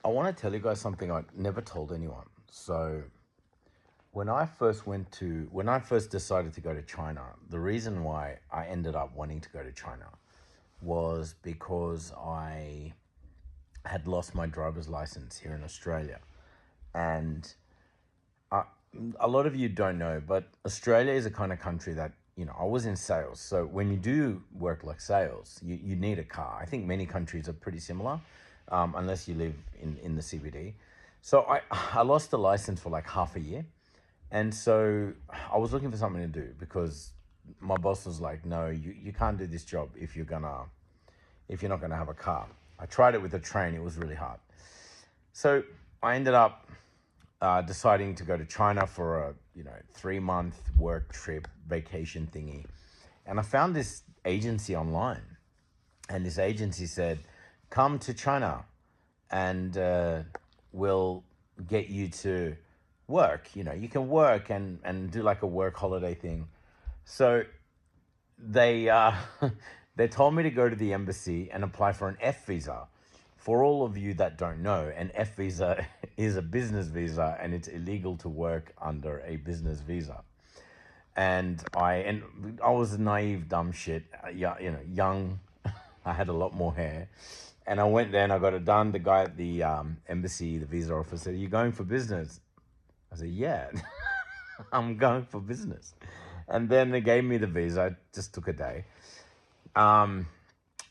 I want to tell you guys something I never told anyone. So when I first decided to go to China, the reason why I ended up wanting to go to China was because I had lost my driver's license here in Australia. And I, a lot of you don't know, but Australia is a kind of country that, I was in sales. So when you do work like sales, you need a car. I think many countries are pretty similar, unless you live in the CBD. So I lost the license for like half a year. And so I was looking for something to do because my boss was like, no, you can't do this job if you're not gonna have a car. I tried it with a train, it was really hard. So I ended up deciding to go to China for a 3-month work trip vacation thingy, and I found this agency online, and this agency said, "Come to China, and we'll get you to work. You can work and do like a work holiday thing." So they they told me to go to the embassy and apply for an F visa. For all of you that don't know, an F visa is a business visa, and it's illegal to work under a business visa. And I was a naive dumb shit, yeah, young. I had a lot more hair, and I went there and I got it done. The guy at the embassy, the visa officer, said, "Are you going for business?" I said, "Yeah." I'm going for business. And then they gave me the visa. It just took a day. Um,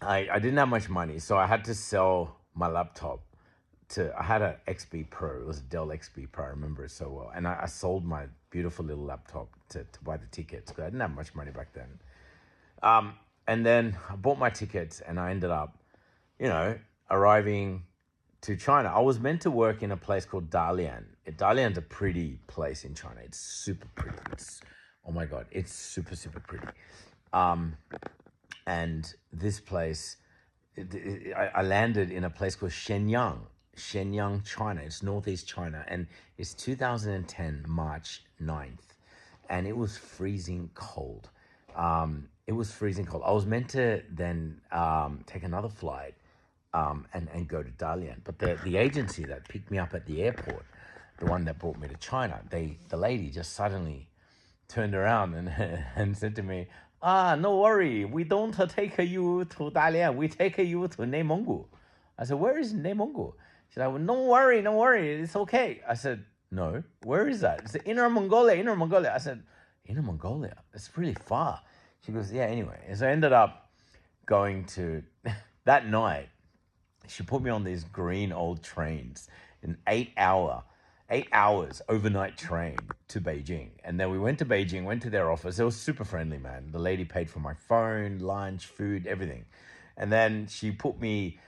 I didn't have much money, so I had to sell my laptop. I had an XP Pro. It was a Dell XP Pro. I remember it so well. And I sold my beautiful little laptop to buy the tickets because I didn't have much money back then. And then I bought my tickets and I ended up, arriving to China. I was meant to work in a place called Dalian. Dalian's a pretty place in China. It's super pretty. Oh my God, it's super, super pretty. And this place, I landed in a place called Shenyang, China. It's northeast China, and it's 2010, March 9th, and it was freezing cold. It was freezing cold. I was meant to then take another flight and go to Dalian. But the agency that picked me up at the airport, the one that brought me to China, the lady just suddenly turned around and and said to me, no worry, we don't take you to Dalian, we take you to Nemongu. I said, where is Nemongu? She said, well, don't worry, it's okay. I said, no, where is that? It's Inner Mongolia. I said, Inner Mongolia? It's really far. She goes, yeah, anyway. And so I ended up going to, that night, she put me on these green old trains, an 8 hours overnight train to Beijing. And then we went to Beijing, went to their office. It was super friendly, man. The lady paid for my phone, lunch, food, everything. And then she put me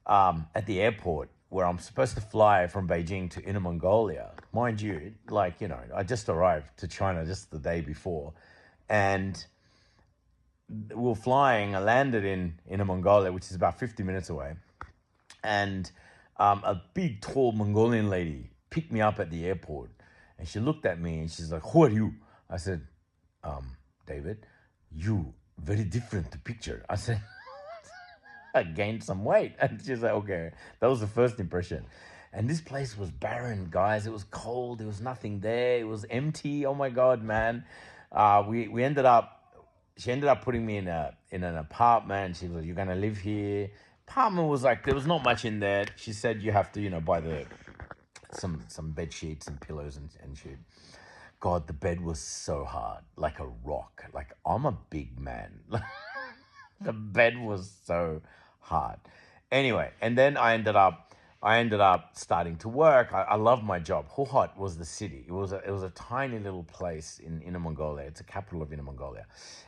at the airport where I'm supposed to fly from Beijing to Inner Mongolia. Mind you, I just arrived to China just the day before. And we were flying. I landed in Inner Mongolia, which is about 50 minutes away. And a big, tall Mongolian lady picked me up at the airport. And she looked at me and she's like, who are you? I said, David, you very different to picture. I said, I gained some weight. And she's like, okay. That was the first impression. And this place was barren, guys. It was cold. There was nothing there. It was empty. Oh my God, man. We ended up, she ended up putting me in an apartment. She was like, you're going to live here. Apartment was like, there was not much in there. She said you have to, buy some bed sheets and pillows and shit. God, the bed was so hard, like a rock. Like, I'm a big man. The bed was so hard. Anyway, and then I ended up starting to work. I loved my job. Hohhot was the city. It was a tiny little place in Inner Mongolia. It's the capital of Inner Mongolia.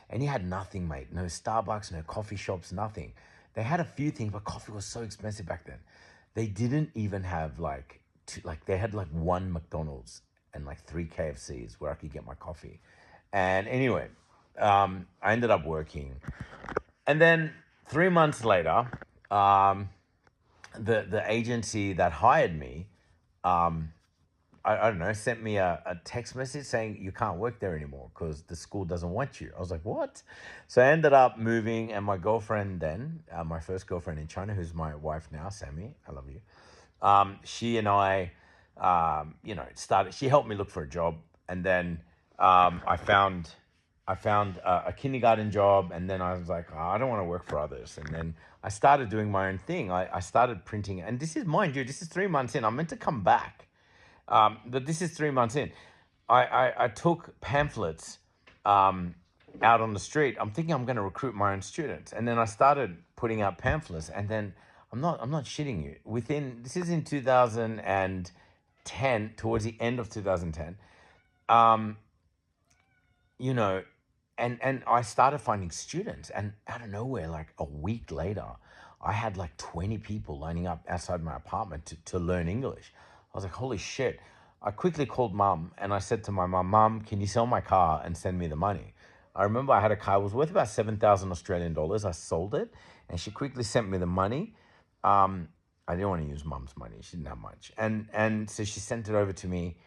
And you had nothing, mate. No Starbucks, no coffee shops, nothing. They had a few things, but coffee was so expensive back then. They didn't even have they had like one McDonald's and like 3 KFCs where I could get my coffee. And anyway, I ended up working. And then 3 months later, the agency that hired me, I don't know, sent me a text message saying you can't work there anymore because the school doesn't want you. I was like, what? So I ended up moving, and my girlfriend then, my first girlfriend in China, who's my wife now, Sammy, I love you. She and I, started. She helped me look for a job, and then I found a kindergarten job, and then I was like, oh, I don't want to work for others, and then I started doing my own thing. I started printing, and this is, mind you, this is 3 months in. I'm meant to come back, but this is 3 months in. I took pamphlets out on the street. I'm thinking I'm going to recruit my own students, and then I started putting out pamphlets, and then I'm not shitting you. This is in 2010, towards the end of 2010. Um, you know, and I started finding students, and out of nowhere, like a week later, I had like 20 people lining up outside my apartment to learn English. I was like, holy shit. I quickly called mum and I said to my mum, Mum, can you sell my car and send me the money? I remember I had a car, it was worth about 7,000 Australian dollars. I sold it and she quickly sent me the money. I didn't want to use mum's money. She didn't have much. And so she sent it over to me.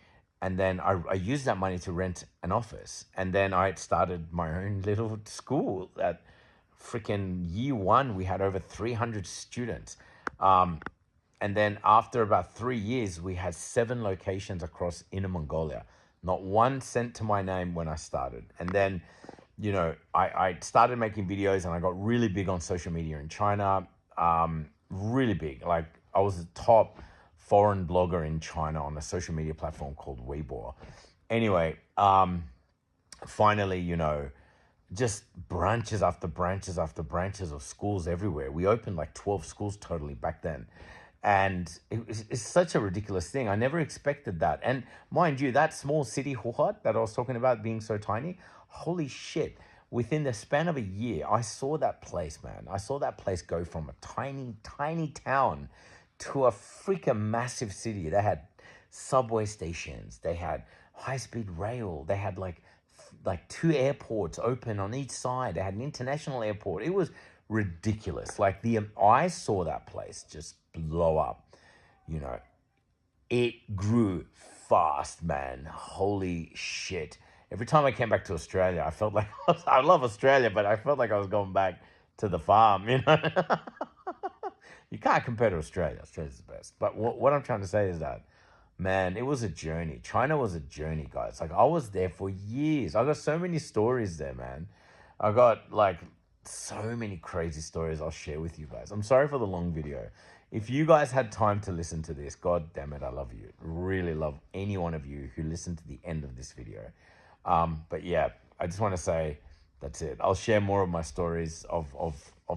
And then I used that money to rent an office. And then I started my own little school. At freaking year one, we had over 300 students. And then after about 3 years, we had 7 locations across Inner Mongolia. Not one cent to my name when I started. And then, I started making videos and I got really big on social media in China. Really big. Like I was the top foreign blogger in China on a social media platform called Weibo. Anyway, finally, just branches after branches after branches of schools everywhere. We opened like 12 schools totally back then. And it's such a ridiculous thing. I never expected that. And mind you, that small city, Huhat, that I was talking about being so tiny, holy shit. Within the span of a year, I saw that place, man. I saw that place go from a tiny, tiny town to a freaking massive city. They had subway stations. They had high-speed rail. They had like 2 airports open on each side. They had an international airport. It was ridiculous. Like I saw that place just blow up. It grew fast, man. Holy shit. Every time I came back to Australia, I felt like I love Australia, but I felt like I was going back to the farm, You can't compare to Australia. Australia's the best. But what I'm trying to say is that, man, it was a journey. China was a journey, guys. Like, I was there for years. I got so many stories there, man. I got, like, so many crazy stories I'll share with you guys. I'm sorry for the long video. If you guys had time to listen to this, God damn it, I love you. Really love any one of you who listened to the end of this video. But yeah, I just want to say that's it. I'll share more of my stories of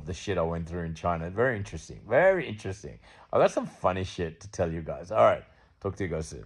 the shit I went through in China. Very interesting. Very interesting. I got some funny shit to tell you guys. All right. Talk to you guys soon.